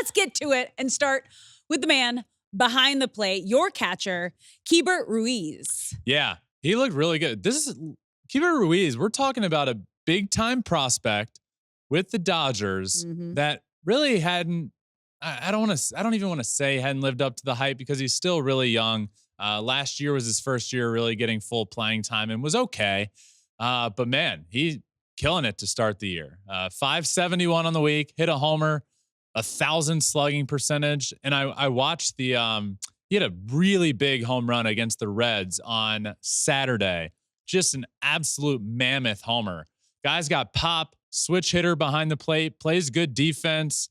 let's get to it and start with the man behind the plate, your catcher, Keibert Ruiz. Yeah, he looked really good. This is Keibert Ruiz. We're talking about a big-time prospect with the Dodgers that really hadn't, I don't even want to say hadn't lived up to the hype because he's still really young. Last year was his first year really getting full playing time and was okay. But man, he's killing it to start the year. 571 on the week, hit a homer, 1,000 slugging percentage. And I watched he had a really big home run against the Reds on Saturday. Just an absolute mammoth homer. Guy's got pop, switch hitter behind the plate, plays good defense.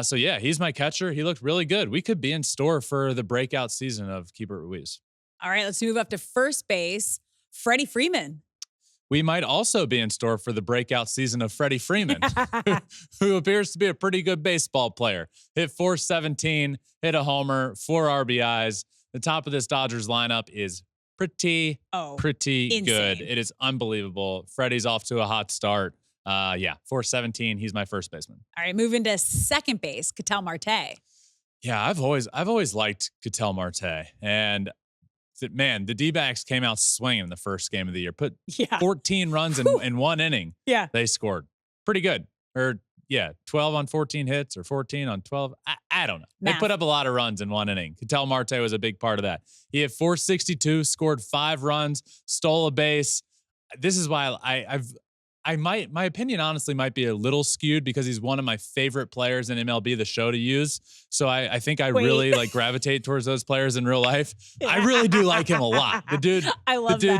So yeah, he's my catcher. He looked really good. We could be in store for the breakout season of Keibert Ruiz. All right, let's move up to first base. Freddie Freeman. We might also be in store for the breakout season of Freddie Freeman, who appears to be a pretty good baseball player. Hit 417, hit a homer, 4 RBIs. The top of this Dodgers lineup is pretty insane. good. It is unbelievable. Freddie's off to a hot start. 417. He's my first baseman. All right, moving to second base, Ketel Marte. Yeah, I've always liked Ketel Marte, and man, the D-backs came out swinging the first game of the year. Put 14 runs in one inning. Yeah, they scored pretty good. Or 12 on 14 hits or 14 on 12. I don't know. Math. They put up a lot of runs in one inning. Ketel Marte was a big part of that. He had 462, scored 5 runs, stole a base. This is why my opinion honestly might be a little skewed because he's one of my favorite players in MLB The Show to use. So I think I really gravitate towards those players in real life. Yeah. I really do like him a lot. The dude's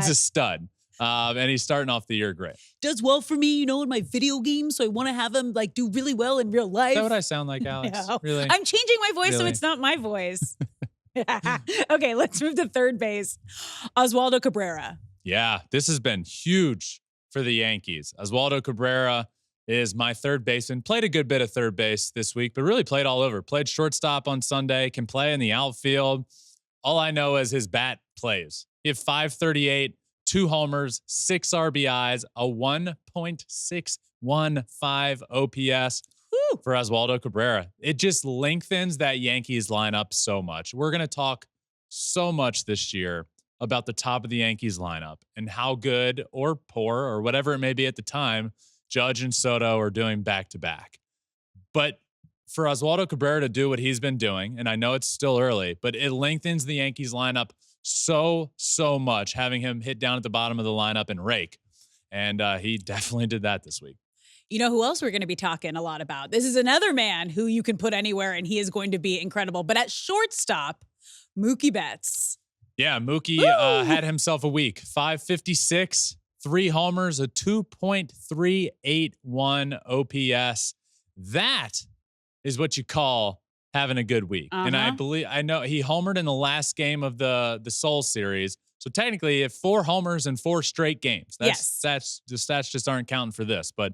a stud. And he's starting off the year great. Does well for me, in my video games. So I want to have him do really well in real life. Is that what I sound like, Alex? No. Really? I'm changing my voice so it's not my voice. Okay, let's move to third base. Oswaldo Cabrera. Yeah, this has been huge for the Yankees. Oswaldo Cabrera is my third baseman. Played a good bit of third base this week, but really played all over. Played shortstop on Sunday, can play in the outfield. All I know is his bat plays. He had 538, 2 homers, 6 RBIs, a 1.615 OPS for Oswaldo Cabrera. It just lengthens that Yankees lineup so much. We're going to talk so much this year about the top of the Yankees lineup and how good or poor or whatever it may be at the time, Judge and Soto are doing back-to-back. But for Oswaldo Cabrera to do what he's been doing, and I know it's still early, but it lengthens the Yankees lineup so much, having him hit down at the bottom of the lineup and rake. And he definitely did that this week. You know who else we're going to be talking a lot about? This is another man who you can put anywhere and he is going to be incredible. But at shortstop, Mookie Betts. Yeah, Mookie had himself a week. 556, 3 homers, a 2.381 OPS. That is what you call having a good week. And I know he homered in the last game of the Soul series. So technically, he had 4 homers in 4 straight games. The stats just aren't counting for this. But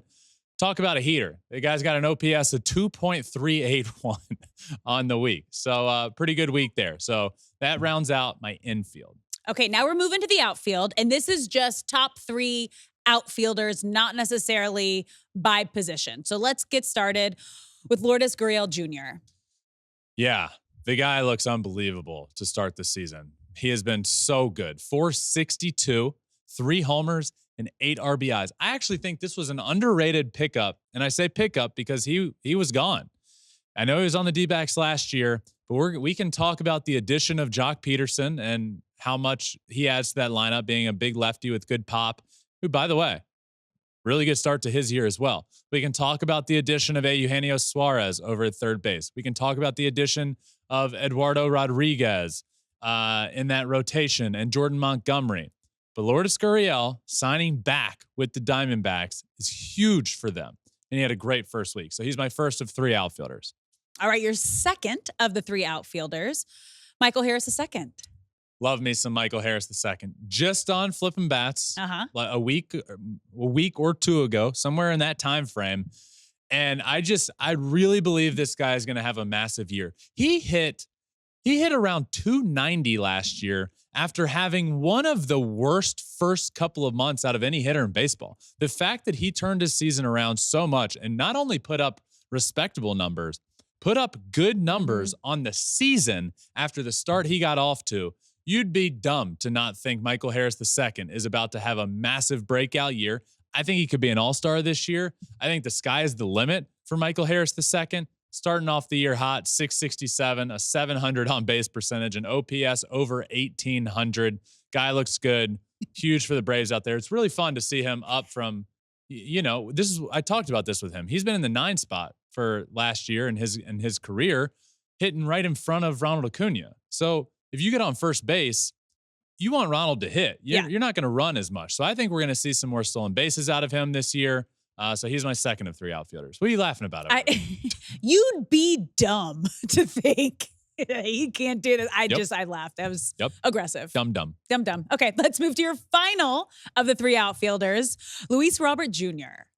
talk about a heater. The guy's got an OPS of 2.381 on the week. So pretty good week there. So that rounds out my infield. Okay, now we're moving to the outfield. And this is just top 3 outfielders, not necessarily by position. So let's get started with Lourdes Gurriel Jr. Yeah, the guy looks unbelievable to start the season. He has been so good. 462, 3 homers, and 8 RBIs. I actually think this was an underrated pickup. And I say pickup because he was gone. I know he was on the D-backs last year, but we can talk about the addition of Jock Peterson and how much he adds to that lineup, being a big lefty with good pop, who, by the way, really good start to his year as well. We can talk about the addition of Eugenio Suarez over at third base. We can talk about the addition of Eduardo Rodriguez in that rotation and Jordan Montgomery. But Lourdes Gurriel signing back with the Diamondbacks is huge for them. And he had a great first week. So he's my first of 3 outfielders. All right, your second of the 3 outfielders, Michael Harris II. Love me some Michael Harris II. Just on Flippin' Bats a week or 2 ago, somewhere in that time frame. And I really believe this guy is going to have a massive year. He hit around 290 last year after having one of the worst first couple of months out of any hitter in baseball. The fact that he turned his season around so much and not only put up respectable numbers, put up good numbers on the season after the start he got off to, you'd be dumb to not think Michael Harris II is about to have a massive breakout year. I think he could be an all-star this year. I think the sky is the limit for Michael Harris II. Starting off the year hot, 667, a 700 on base percentage, an OPS over 1,800. Guy looks good. Huge for the Braves out there. It's really fun to see him up from, I talked about this with him. He's been in the 9 spot for last year in his career, hitting right in front of Ronald Acuna. So if you get on first base, you want Ronald to hit. You're not going to run as much. So I think we're going to see some more stolen bases out of him this year. So he's my second of 3 outfielders. What are you laughing about? You'd be dumb to think he can't do this. I laughed. That was aggressive. Dumb. Okay, let's move to your final of the 3 outfielders, Luis Robert Jr.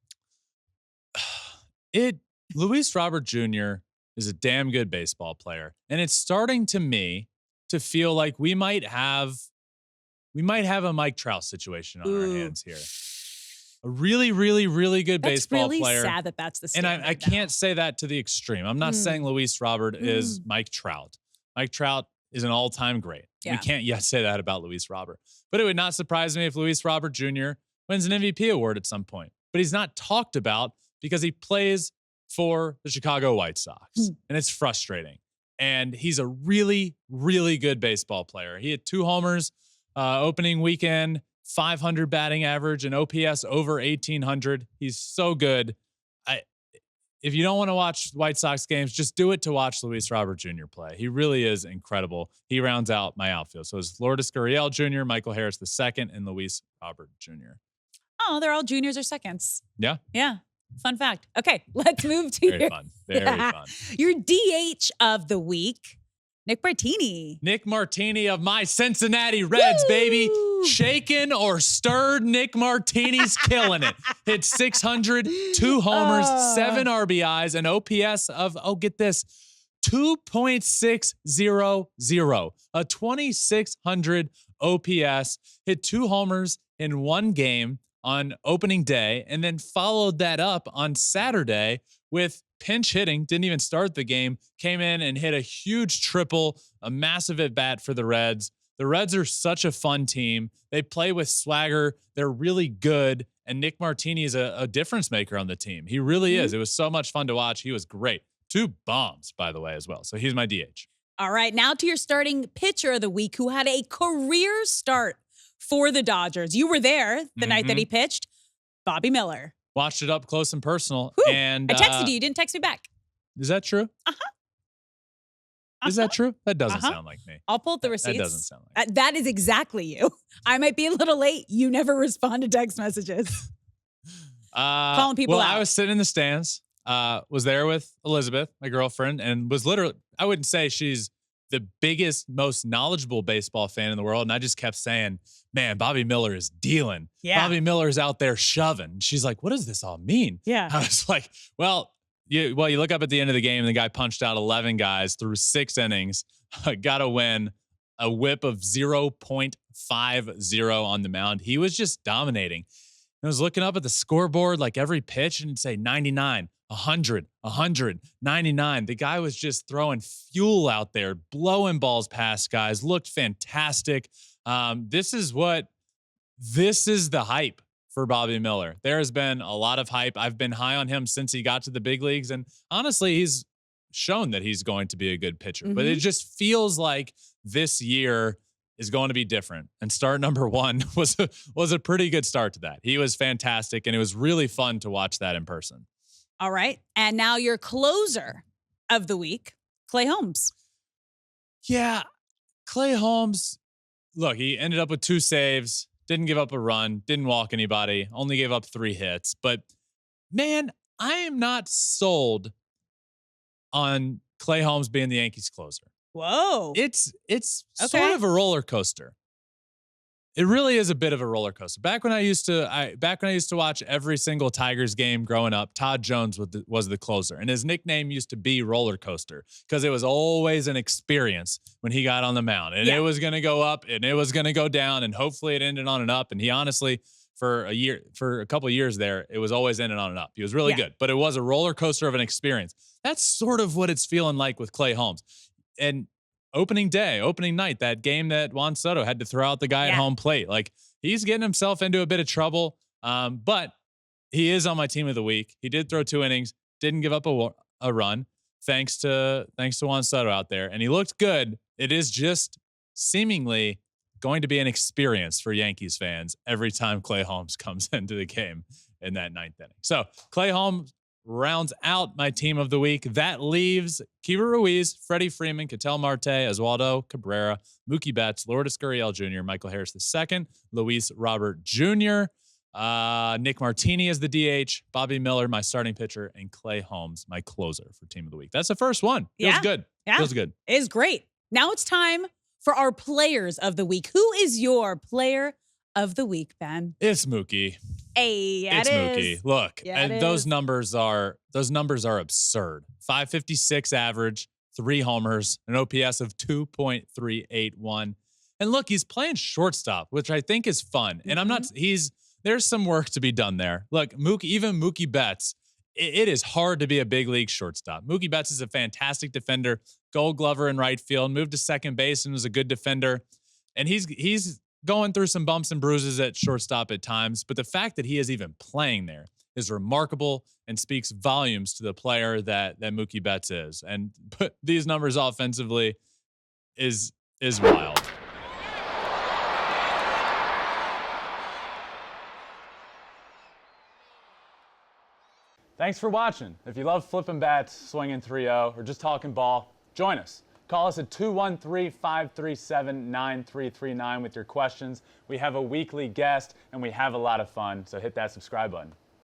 Luis Robert Jr. is a damn good baseball player. And it's starting to me to feel like we might have a Mike Trout situation on our hands here. A really, really, really good baseball player. It's really sad that that's the standard. And I can't say that to the extreme. I'm not saying Luis Robert is Mike Trout. Mike Trout is an all-time great. Yeah. We can't yet say that about Luis Robert. But it would not surprise me if Luis Robert Jr. wins an MVP award at some point. But he's not talked about because he plays for the Chicago White Sox. And it's frustrating. And he's a really, really good baseball player. He had 2 homers opening weekend, 500 batting average, and OPS over 1,800. He's so good. If you don't want to watch White Sox games, just do it to watch Luis Robert Jr. play. He really is incredible. He rounds out my outfield. So it's Lourdes Gurriel Jr., Michael Harris II, and Luis Robert Jr. Oh, they're all juniors or seconds. Yeah. Yeah. Fun fact. Okay, let's move to Very fun. Your DH of the week, Nick Martini. Nick Martini of my Cincinnati Reds, baby. Shaken or stirred, Nick Martini's killing it. Hit 600, 2 homers, 7 RBIs, an OPS of, get this, 2.600, a 2,600 OPS. Hit 2 homers in 1 game on opening day, and then followed that up on Saturday with pinch hitting. Didn't even start the game. Came in and hit a huge triple, a massive at bat for the Reds. The Reds are such a fun team. They play with swagger. They're really good. And Nick Martini is a difference maker on the team. He really is. It was so much fun to watch. He was great. 2 bombs, by the way, as well. So he's my DH. All right, now to your starting pitcher of the week who had a career start for the Dodgers. You were there the night that he pitched. Bobby Miller. Watched it up close and personal. Whew. And I texted you. You didn't text me back. Is that true? Is that true? That doesn't sound like me. I'll pull up the receipts. That doesn't sound like me. That is exactly you. I might be a little late. You never respond to text messages. Calling people out. I was sitting in the stands, was there with Elizabeth, my girlfriend, and was literally, I wouldn't say she's the biggest, most knowledgeable baseball fan in the world. And I just kept saying, man, Bobby Miller is dealing. Yeah. Bobby Miller's out there shoving. She's like, what does this all mean? Yeah. I was like, you look up at the end of the game and the guy punched out 11 guys through 6 innings, got a win, a whip of 0.50 on the mound. He was just dominating. I was looking up at the scoreboard like every pitch and say 99, 100, 99. The guy was just throwing fuel out there, blowing balls past guys, looked fantastic. This is the hype for Bobby Miller. There has been a lot of hype. I've been high on him since he got to the big leagues. And honestly, he's shown that he's going to be a good pitcher. But it just feels like this year is going to be different. And start number 1 was a pretty good start to that. He was fantastic, and it was really fun to watch that in person. All right. And now your closer of the week, Clay Holmes. Yeah, Clay Holmes, look, he ended up with 2 saves, didn't give up a run, didn't walk anybody, only gave up 3 hits. But, man, I am not sold on Clay Holmes being the Yankees closer. Whoa. It's sort of a roller coaster. It really is a bit of a roller coaster. Back when I used to watch every single Tigers game growing up, Todd Jones was the closer, and his nickname used to be Roller Coaster because it was always an experience when he got on the mound, and it was going to go up and it was going to go down, and hopefully it ended on an up. And he honestly, for a couple of years there, it was always ended on an up. He was really good, but it was a roller coaster of an experience. That's sort of what it's feeling like with Clay Holmes. And opening night, that game that Juan Soto had to throw out the guy at home plate. Like, he's getting himself into a bit of trouble. But he is on my team of the week. He did throw 2 innings, didn't give up a run, thanks to Juan Soto out there. And he looked good. It is just seemingly going to be an experience for Yankees fans every time Clay Holmes comes into the game in that 9th inning. So Clay Holmes rounds out my team of the week. That leaves Kiva Ruiz, Freddie Freeman, Ketel Marte, Oswaldo Cabrera, Mookie Betts, Lourdes Gurriel Jr., Michael Harris II, Luis Robert Jr., Nick Martini as the DH, Bobby Miller, my starting pitcher, and Clay Holmes, my closer for team of the week. That's the first one. Feels good. Yeah. Feels good. It is great. Now it's time for our players of the week. Who is your player of the week, Ben? It's Mookie. Hey, it's Mookie. Look, Yeah, and those numbers are absurd. 556 average, 3 homers, an OPS of 2.381. And look, he's playing shortstop, which I think is fun. And there's some work to be done there. Look, Mookie Betts, it is hard to be a big league shortstop. Mookie Betts is a fantastic defender, Gold Glover in right field, moved to second base and was a good defender. And he's going through some bumps and bruises at shortstop at times, but the fact that he is even playing there is remarkable and speaks volumes to the player that Mookie Betts is. And put these numbers offensively is wild. Thanks for watching. If you love flipping bats, swinging 3-0, or just talking ball, join us. Call us at 213-537-9339 with your questions. We have a weekly guest, and we have a lot of fun, so hit that subscribe button.